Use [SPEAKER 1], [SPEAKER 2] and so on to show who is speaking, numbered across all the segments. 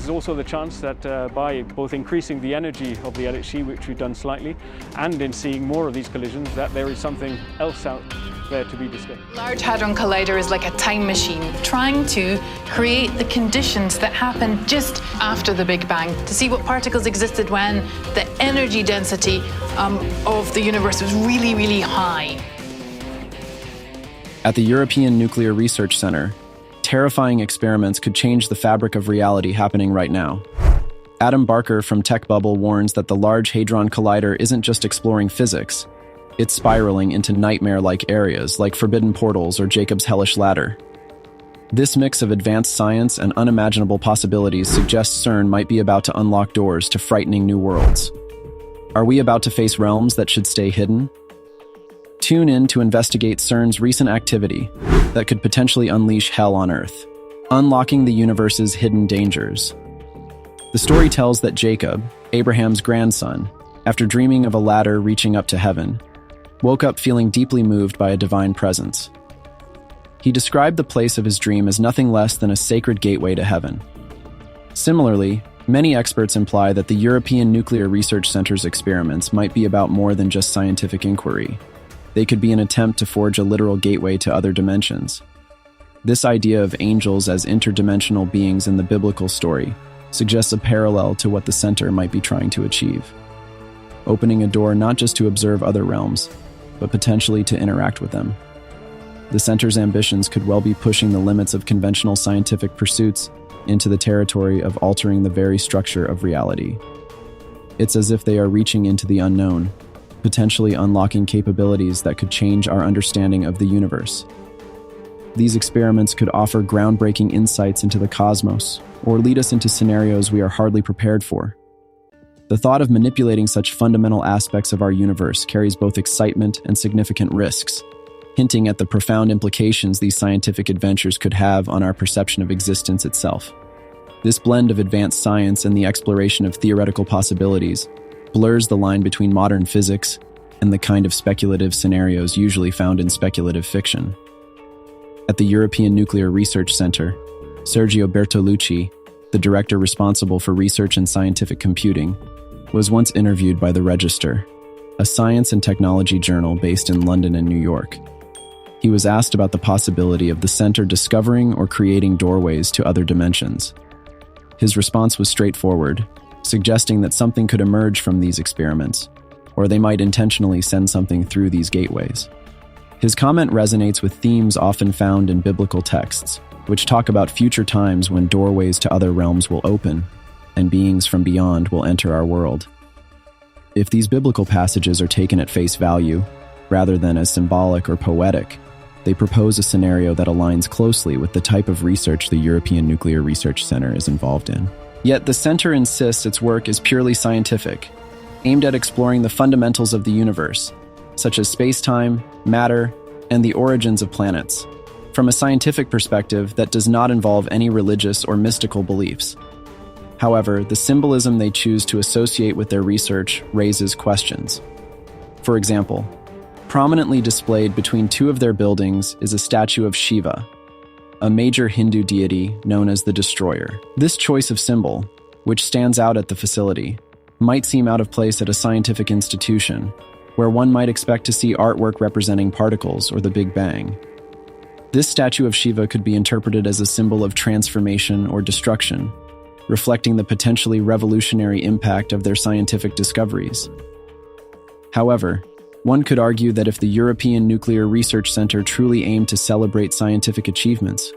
[SPEAKER 1] there's also the chance that by both increasing the energy of the LHC, which we've done slightly, and in seeing more of these collisions, that there is something else out there to be discovered.
[SPEAKER 2] Large Hadron Collider is like a time machine, trying to create the conditions that happened just after the Big Bang, to see what particles existed when the energy density of the universe was really, really high.
[SPEAKER 3] At the European Nuclear Research Center, terrifying experiments could change the fabric of reality happening right now. Adam Barker from Tech Bubble warns that the Large Hadron Collider isn't just exploring physics, it's spiraling into nightmare-like areas like forbidden portals or Jacob's hellish ladder. This mix of advanced science and unimaginable possibilities suggests CERN might be about to unlock doors to frightening new worlds. Are we about to face realms that should stay hidden? Tune in to investigate CERN's recent activity that could potentially unleash hell on Earth, unlocking the universe's hidden dangers. The story tells that Jacob, Abraham's grandson, after dreaming of a ladder reaching up to heaven, woke up feeling deeply moved by a divine presence. He described the place of his dream as nothing less than a sacred gateway to heaven. Similarly, many experts imply that the European Nuclear Research Center's experiments might be about more than just scientific inquiry. They could be an attempt to forge a literal gateway to other dimensions. This idea of angels as interdimensional beings in the biblical story suggests a parallel to what the center might be trying to achieve, opening a door not just to observe other realms, but potentially to interact with them. The center's ambitions could well be pushing the limits of conventional scientific pursuits into the territory of altering the very structure of reality. It's as if they are reaching into the unknown, potentially unlocking capabilities that could change our understanding of the universe. These experiments could offer groundbreaking insights into the cosmos, or lead us into scenarios we are hardly prepared for. The thought of manipulating such fundamental aspects of our universe carries both excitement and significant risks, hinting at the profound implications these scientific adventures could have on our perception of existence itself. This blend of advanced science and the exploration of theoretical possibilities blurs the line between modern physics and the kind of speculative scenarios usually found in speculative fiction. At the European Nuclear Research Center, Sergio Bertolucci, the director responsible for research and scientific computing, was once interviewed by The Register, a science and technology journal based in London and New York. He was asked about the possibility of the center discovering or creating doorways to other dimensions. His response was straightforward, suggesting that something could emerge from these experiments, or they might intentionally send something through these gateways. His comment resonates with themes often found in biblical texts, which talk about future times when doorways to other realms will open, and beings from beyond will enter our world. If these biblical passages are taken at face value, rather than as symbolic or poetic, they propose a scenario that aligns closely with the type of research the European Nuclear Research Center is involved in. Yet the center insists its work is purely scientific, aimed at exploring the fundamentals of the universe, such as space-time, matter, and the origins of planets, from a scientific perspective that does not involve any religious or mystical beliefs. However, the symbolism they choose to associate with their research raises questions. For example, prominently displayed between two of their buildings is a statue of Shiva, a major Hindu deity known as the Destroyer. This choice of symbol, which stands out at the facility, might seem out of place at a scientific institution, where one might expect to see artwork representing particles or the Big Bang. This statue of Shiva could be interpreted as a symbol of transformation or destruction, reflecting the potentially revolutionary impact of their scientific discoveries. However, one could argue that if the European Nuclear Research Center truly aimed to celebrate scientific achievements,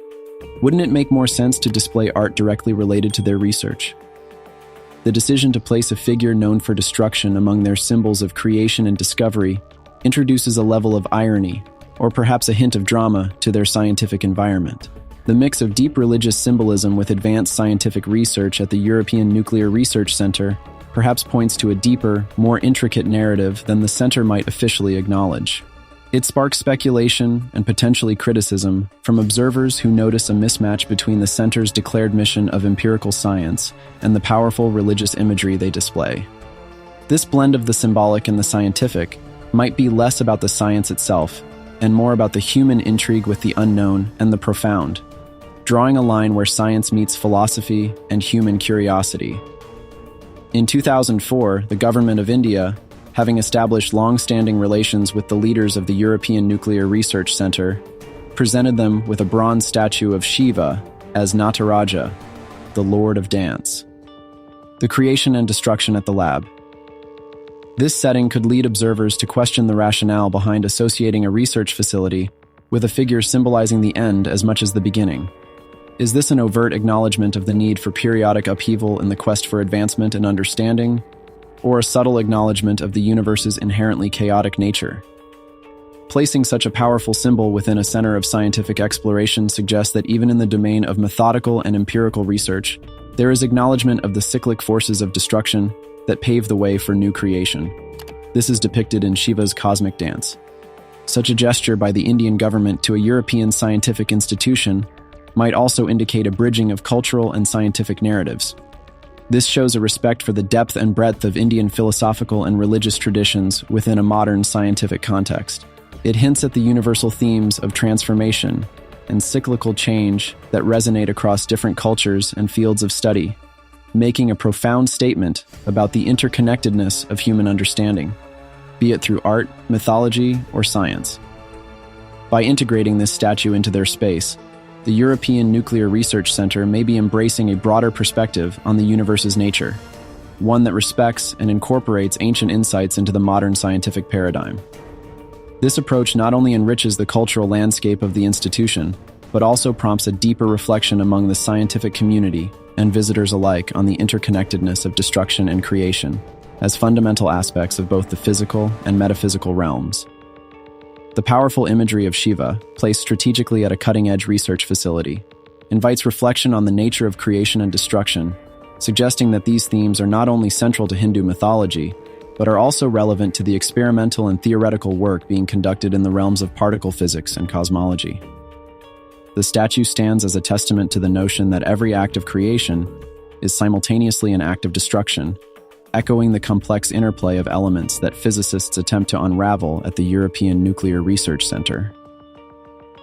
[SPEAKER 3] wouldn't it make more sense to display art directly related to their research? The decision to place a figure known for destruction among their symbols of creation and discovery introduces a level of irony, or perhaps a hint of drama, to their scientific environment. The mix of deep religious symbolism with advanced scientific research at the European Nuclear Research Center perhaps points to a deeper, more intricate narrative than the center might officially acknowledge. It sparks speculation and potentially criticism from observers who notice a mismatch between the center's declared mission of empirical science and the powerful religious imagery they display. This blend of the symbolic and the scientific might be less about the science itself and more about the human intrigue with the unknown and the profound. drawing a line where science meets philosophy and human curiosity. In 2004, the government of India, having established long-standing relations with the leaders of the European Nuclear Research Center, presented them with a bronze statue of Shiva as Nataraja, the Lord of Dance. The creation and destruction at the lab. This setting could lead observers to question the rationale behind associating a research facility with a figure symbolizing the end as much as the beginning. Is this an overt acknowledgement of the need for periodic upheaval in the quest for advancement and understanding, or a subtle acknowledgement of the universe's inherently chaotic nature? Placing such a powerful symbol within a center of scientific exploration suggests that even in the domain of methodical and empirical research, there is acknowledgement of the cyclic forces of destruction that pave the way for new creation. This is depicted in Shiva's cosmic dance. Such a gesture by the Indian government to a European scientific institution might also indicate a bridging of cultural and scientific narratives. This shows a respect for the depth and breadth of Indian philosophical and religious traditions within a modern scientific context. It hints at the universal themes of transformation and cyclical change that resonate across different cultures and fields of study, making a profound statement about the interconnectedness of human understanding, be it through art, mythology, or science. By integrating this statue into their space, the European Nuclear Research Center may be embracing a broader perspective on the universe's nature, one that respects and incorporates ancient insights into the modern scientific paradigm. This approach not only enriches the cultural landscape of the institution, but also prompts a deeper reflection among the scientific community and visitors alike on the interconnectedness of destruction and creation as fundamental aspects of both the physical and metaphysical realms. The powerful imagery of Shiva, placed strategically at a cutting-edge research facility, invites reflection on the nature of creation and destruction, suggesting that these themes are not only central to Hindu mythology, but are also relevant to the experimental and theoretical work being conducted in the realms of particle physics and cosmology. The statue stands as a testament to the notion that every act of creation is simultaneously an act of destruction, echoing the complex interplay of elements that physicists attempt to unravel at the European Nuclear Research Center.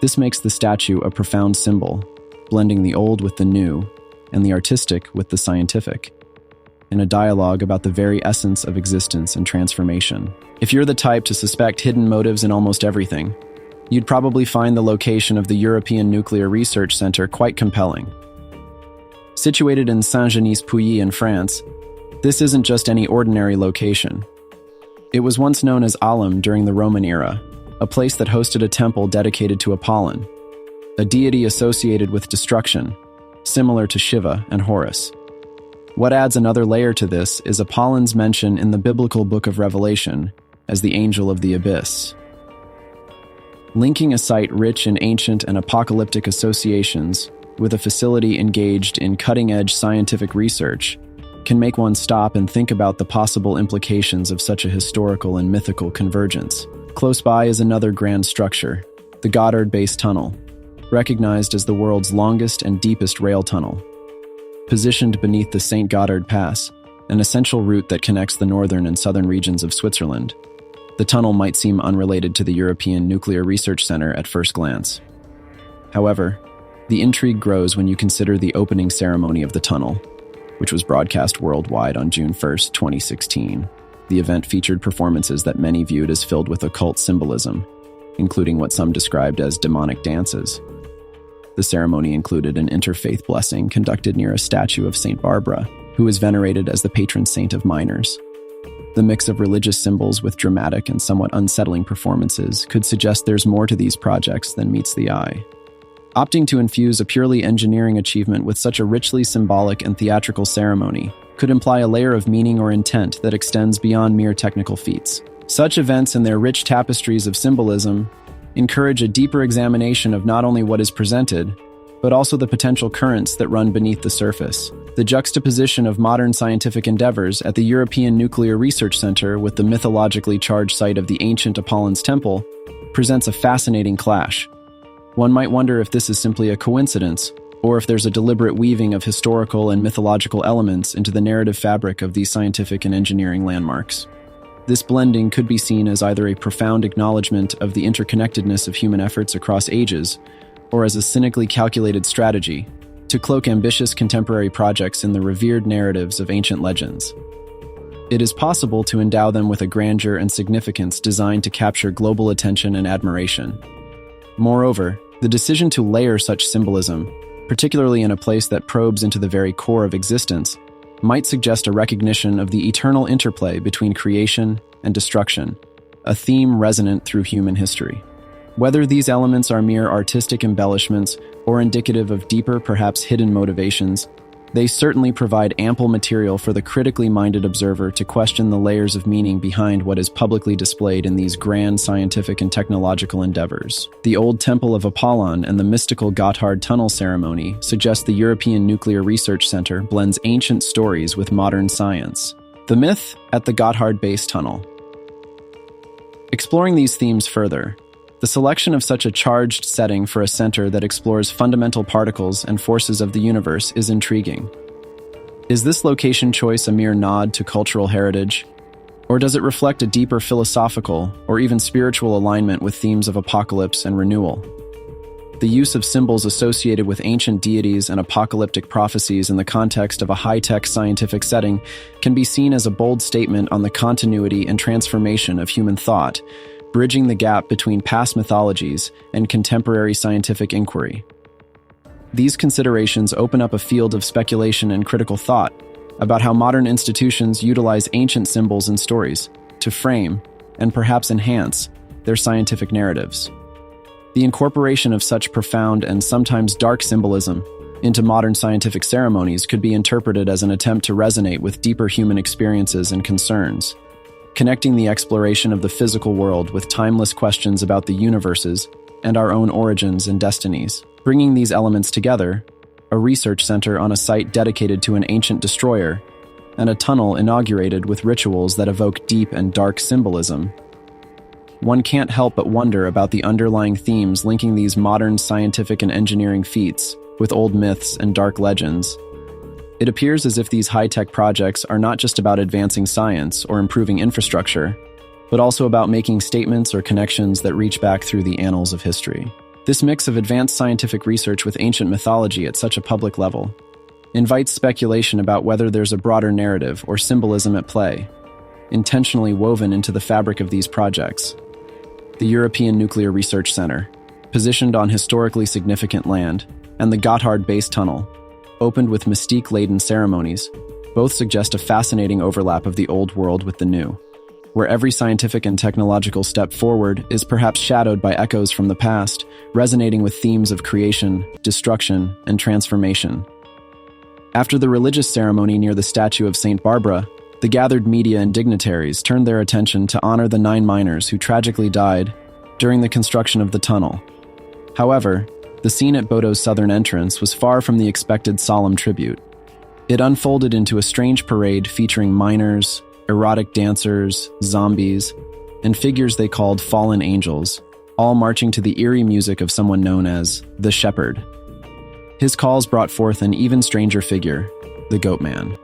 [SPEAKER 3] This makes the statue a profound symbol, blending the old with the new and the artistic with the scientific, in a dialogue about the very essence of existence and transformation. If you're the type to suspect hidden motives in almost everything, you'd probably find the location of the European Nuclear Research Center quite compelling. Situated in Saint-Genis-Pouilly in France, this isn't just any ordinary location. It was once known as Alum during the Roman era, a place that hosted a temple dedicated to Apollon, a deity associated with destruction, similar to Shiva and Horus. What adds another layer to this is Apollon's mention in the biblical book of Revelation as the angel of the abyss. Linking a site rich in ancient and apocalyptic associations with a facility engaged in cutting-edge scientific research can make one stop and think about the possible implications of such a historical and mythical convergence. Close by is another grand structure, the Goddard Base Tunnel, recognized as the world's longest and deepest rail tunnel. Positioned beneath the St. Gothard Pass, an essential route that connects the northern and southern regions of Switzerland, the tunnel might seem unrelated to the European Nuclear Research Center at first glance. However, the intrigue grows when you consider the opening ceremony of the tunnel, which was broadcast worldwide on June 1, 2016. The event featured performances that many viewed as filled with occult symbolism, including what some described as demonic dances. The ceremony included an interfaith blessing conducted near a statue of St. Barbara, who is venerated as the patron saint of miners. The mix of religious symbols with dramatic and somewhat unsettling performances could suggest there's more to these projects than meets the eye. Opting to infuse a purely engineering achievement with such a richly symbolic and theatrical ceremony could imply a layer of meaning or intent that extends beyond mere technical feats. Such events and their rich tapestries of symbolism encourage a deeper examination of not only what is presented, but also the potential currents that run beneath the surface. The juxtaposition of modern scientific endeavors at the European Nuclear Research Center with the mythologically charged site of the ancient Apollon's temple presents a fascinating clash. One might wonder if this is simply a coincidence, or if there's a deliberate weaving of historical and mythological elements into the narrative fabric of these scientific and engineering landmarks. This blending could be seen as either a profound acknowledgement of the interconnectedness of human efforts across ages, or as a cynically calculated strategy to cloak ambitious contemporary projects in the revered narratives of ancient legends. It is possible to endow them with a grandeur and significance designed to capture global attention and admiration. Moreover, the decision to layer such symbolism, particularly in a place that probes into the very core of existence, might suggest a recognition of the eternal interplay between creation and destruction, a theme resonant through human history. Whether these elements are mere artistic embellishments or indicative of deeper, perhaps hidden motivations, they certainly provide ample material for the critically minded observer to question the layers of meaning behind what is publicly displayed in these grand scientific and technological endeavors. The old Temple of Apollon and the mystical Gotthard Tunnel ceremony suggest the European Nuclear Research Center blends ancient stories with modern science. The myth at the Gotthard Base Tunnel. Exploring these themes further, the selection of such a charged setting for a center that explores fundamental particles and forces of the universe is intriguing. Is this location choice a mere nod to cultural heritage? Or does it reflect a deeper philosophical or even spiritual alignment with themes of apocalypse and renewal? The use of symbols associated with ancient deities and apocalyptic prophecies in the context of a high-tech scientific setting can be seen as a bold statement on the continuity and transformation of human thought, bridging the gap between past mythologies and contemporary scientific inquiry. These considerations open up a field of speculation and critical thought about how modern institutions utilize ancient symbols and stories to frame, and perhaps enhance, their scientific narratives. The incorporation of such profound and sometimes dark symbolism into modern scientific ceremonies could be interpreted as an attempt to resonate with deeper human experiences and concerns, connecting the exploration of the physical world with timeless questions about the universes and our own origins and destinies. Bringing these elements together, a research center on a site dedicated to an ancient destroyer, and a tunnel inaugurated with rituals that evoke deep and dark symbolism, one can't help but wonder about the underlying themes linking these modern scientific and engineering feats with old myths and dark legends. It appears as if these high-tech projects are not just about advancing science or improving infrastructure, but also about making statements or connections that reach back through the annals of history. This mix of advanced scientific research with ancient mythology at such a public level invites speculation about whether there's a broader narrative or symbolism at play, intentionally woven into the fabric of these projects. The European Nuclear Research Center, positioned on historically significant land, and the Gotthard Base Tunnel, opened with mystique-laden ceremonies, both suggest a fascinating overlap of the old world with the new, where every scientific and technological step forward is perhaps shadowed by echoes from the past, resonating with themes of creation, destruction, and transformation. After the religious ceremony near the statue of St. Barbara, the gathered media and dignitaries turned their attention to honor the 9 miners who tragically died during the construction of the tunnel. However, the scene at Bodo's southern entrance was far from the expected solemn tribute. It unfolded into a strange parade featuring miners, erotic dancers, zombies, and figures they called fallen angels, all marching to the eerie music of someone known as the Shepherd. His calls brought forth an even stranger figure, the Goat Man.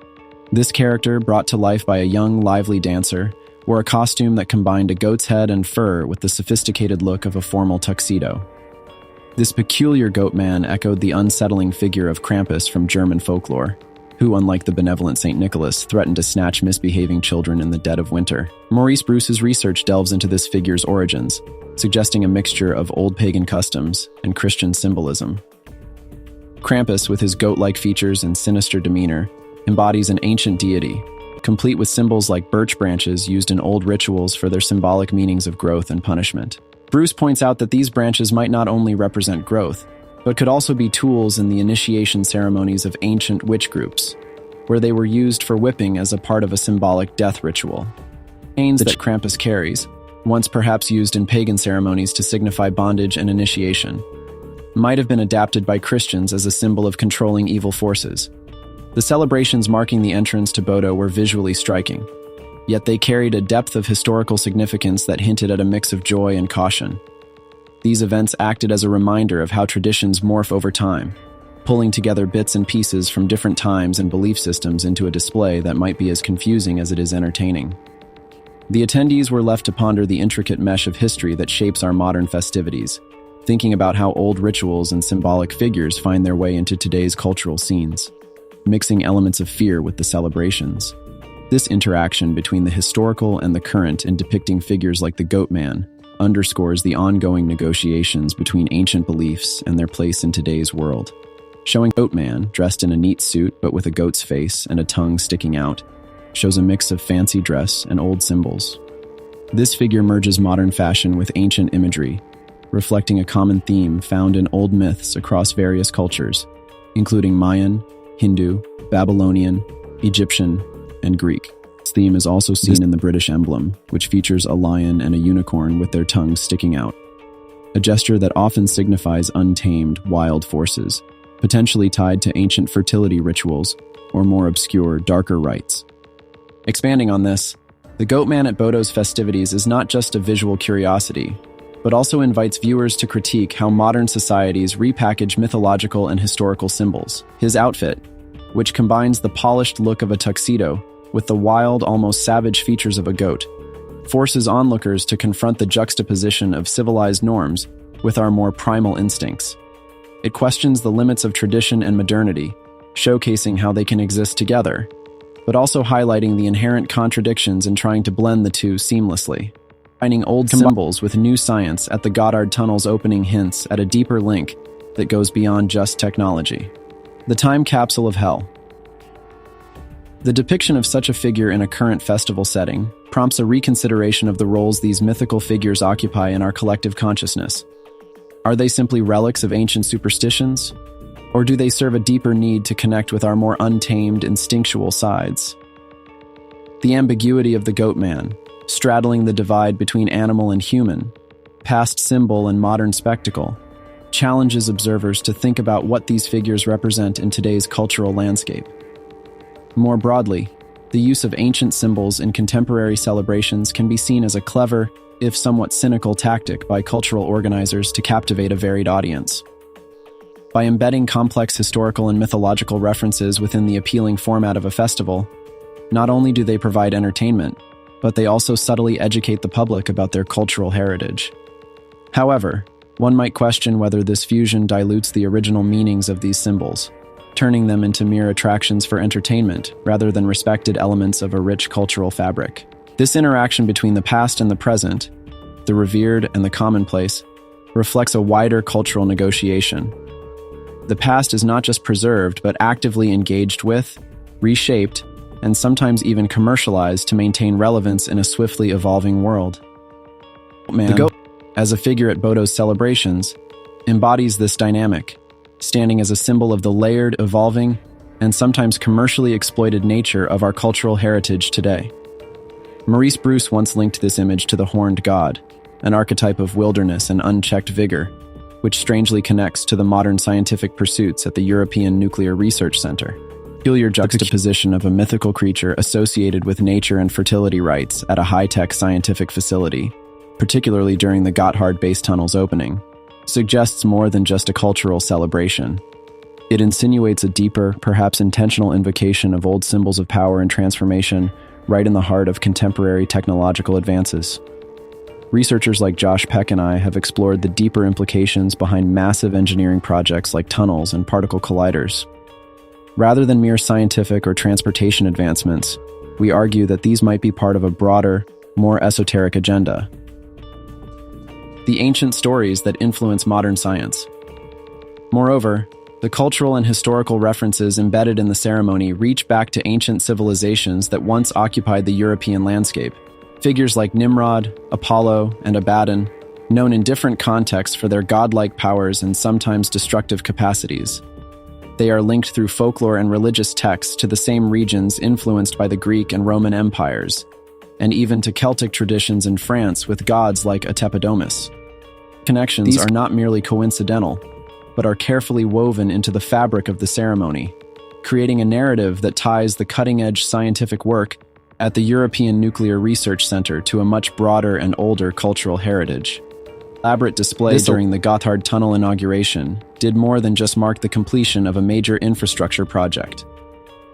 [SPEAKER 3] This character, brought to life by a young, lively dancer, wore a costume that combined a goat's head and fur with the sophisticated look of a formal tuxedo. This peculiar goat man echoed the unsettling figure of Krampus from German folklore, who, unlike the benevolent St. Nicholas, threatened to snatch misbehaving children in the dead of winter. Maurice Bruce's research delves into this figure's origins, suggesting a mixture of old pagan customs and Christian symbolism. Krampus, with his goat-like features and sinister demeanor, embodies an ancient deity, complete with symbols like birch branches used in old rituals for their symbolic meanings of growth and punishment. Bruce points out that these branches might not only represent growth, but could also be tools in the initiation ceremonies of ancient witch groups, where they were used for whipping as a part of a symbolic death ritual. Chains that Krampus carries, once perhaps used in pagan ceremonies to signify bondage and initiation, might have been adapted by Christians as a symbol of controlling evil forces. The celebrations marking the entrance to Bodo were visually striking, yet they carried a depth of historical significance that hinted at a mix of joy and caution. These events acted as a reminder of how traditions morph over time, pulling together bits and pieces from different times and belief systems into a display that might be as confusing as it is entertaining. The attendees were left to ponder the intricate mesh of history that shapes our modern festivities, thinking about how old rituals and symbolic figures find their way into today's cultural scenes, mixing elements of fear with the celebrations. This interaction between the historical and the current in depicting figures like the Goat Man underscores the ongoing negotiations between ancient beliefs and their place in today's world. Showing Goat Man, dressed in a neat suit but with a goat's face and a tongue sticking out, shows a mix of fancy dress and old symbols. This figure merges modern fashion with ancient imagery, reflecting a common theme found in old myths across various cultures, including Mayan, Hindu, Babylonian, Egyptian, and Greek. This theme is also seen in the British emblem, which features a lion and a unicorn with their tongues sticking out, a gesture that often signifies untamed, wild forces, potentially tied to ancient fertility rituals or more obscure, darker rites. Expanding on this, the Goat Man at Bodo's festivities is not just a visual curiosity, but also invites viewers to critique how modern societies repackage mythological and historical symbols. His outfit, which combines the polished look of a tuxedo with the wild, almost savage features of a goat, forces onlookers to confront the juxtaposition of civilized norms with our more primal instincts. It questions the limits of tradition and modernity, showcasing how they can exist together, but also highlighting the inherent contradictions in trying to blend the two seamlessly. Combining old symbols with new science at the Goddard Tunnel's opening hints at a deeper link that goes beyond just technology. The time capsule of hell. The depiction of such a figure in a current festival setting prompts a reconsideration of the roles these mythical figures occupy in our collective consciousness. Are they simply relics of ancient superstitions? Or do they serve a deeper need to connect with our more untamed, instinctual sides? The ambiguity of the Goat Man, straddling the divide between animal and human, past symbol and modern spectacle, challenges observers to think about what these figures represent in today's cultural landscape. More broadly, the use of ancient symbols in contemporary celebrations can be seen as a clever, if somewhat cynical tactic by cultural organizers to captivate a varied audience. By embedding complex historical and mythological references within the appealing format of a festival, not only do they provide entertainment, but they also subtly educate the public about their cultural heritage. However, one might question whether this fusion dilutes the original meanings of these symbols, turning them into mere attractions for entertainment rather than respected elements of a rich cultural fabric. This interaction between the past and the present, the revered and the commonplace, reflects a wider cultural negotiation. The past is not just preserved, but actively engaged with, reshaped, and sometimes even commercialized to maintain relevance in a swiftly evolving world. The Goat, as a figure at Bodo's celebrations, embodies this dynamic, standing as a symbol of the layered, evolving, and sometimes commercially exploited nature of our cultural heritage today. Maurice Bruce once linked this image to the horned god, an archetype of wilderness and unchecked vigor, which strangely connects to the modern scientific pursuits at the European Nuclear Research Center. Peculiar juxtaposition of a mythical creature associated with nature and fertility rites at a high-tech scientific facility, particularly during the Gotthard Base Tunnel's opening, suggests more than just a cultural celebration. It insinuates a deeper, perhaps intentional invocation of old symbols of power and transformation right in the heart of contemporary technological advances. Researchers like Josh Peck and I have explored the deeper implications behind massive engineering projects like tunnels and particle colliders. Rather than mere scientific or transportation advancements, we argue that these might be part of a broader, more esoteric agenda. The ancient stories that influence modern science. Moreover, the cultural and historical references embedded in the ceremony reach back to ancient civilizations that once occupied the European landscape. Figures like Nimrod, Apollo, and Abaddon, known in different contexts for their godlike powers and sometimes destructive capacities. They are linked through folklore and religious texts to the same regions influenced by the Greek and Roman empires, and even to Celtic traditions in France with gods like Atepidomus. Connections are not merely coincidental, but are carefully woven into the fabric of the ceremony, creating a narrative that ties the cutting-edge scientific work at the European Nuclear Research Center to a much broader and older cultural heritage. Elaborate display during the Gotthard Tunnel inauguration did more than just mark the completion of a major infrastructure project.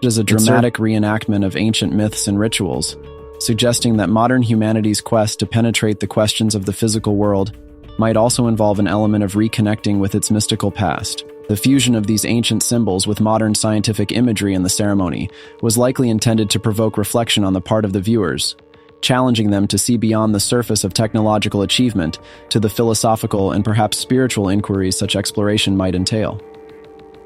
[SPEAKER 3] It is a dramatic reenactment of ancient myths and rituals, suggesting that modern humanity's quest to penetrate the questions of the physical world might also involve an element of reconnecting with its mystical past. The fusion of these ancient symbols with modern scientific imagery in the ceremony was likely intended to provoke reflection on the part of the viewers, challenging them to see beyond the surface of technological achievement to the philosophical and perhaps spiritual inquiries such exploration might entail.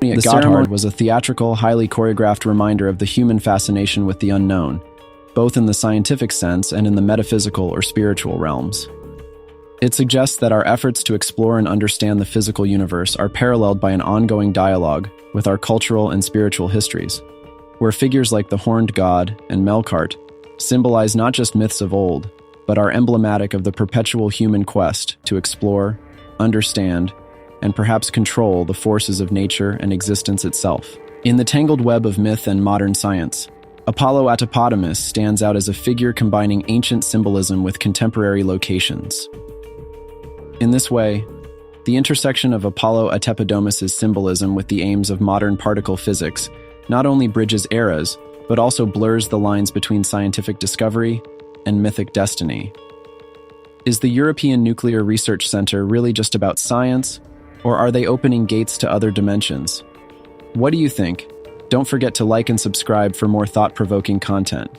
[SPEAKER 3] The ceremony was a theatrical, highly choreographed reminder of the human fascination with the unknown, both in the scientific sense and in the metaphysical or spiritual realms. It suggests that our efforts to explore and understand the physical universe are paralleled by an ongoing dialogue with our cultural and spiritual histories, where figures like the Horned God and Melkart symbolize not just myths of old, but are emblematic of the perpetual human quest to explore, understand, and perhaps control the forces of nature and existence itself. In the tangled web of myth and modern science, Apollo Atopotamus stands out as a figure combining ancient symbolism with contemporary locations. In this way, the intersection of Apollo Atopotamus's symbolism with the aims of modern particle physics not only bridges eras, but also blurs the lines between scientific discovery and mythic destiny. Is the European Nuclear Research Center really just about science, or are they opening gates to other dimensions? What do you think? Don't forget to like and subscribe for more thought-provoking content.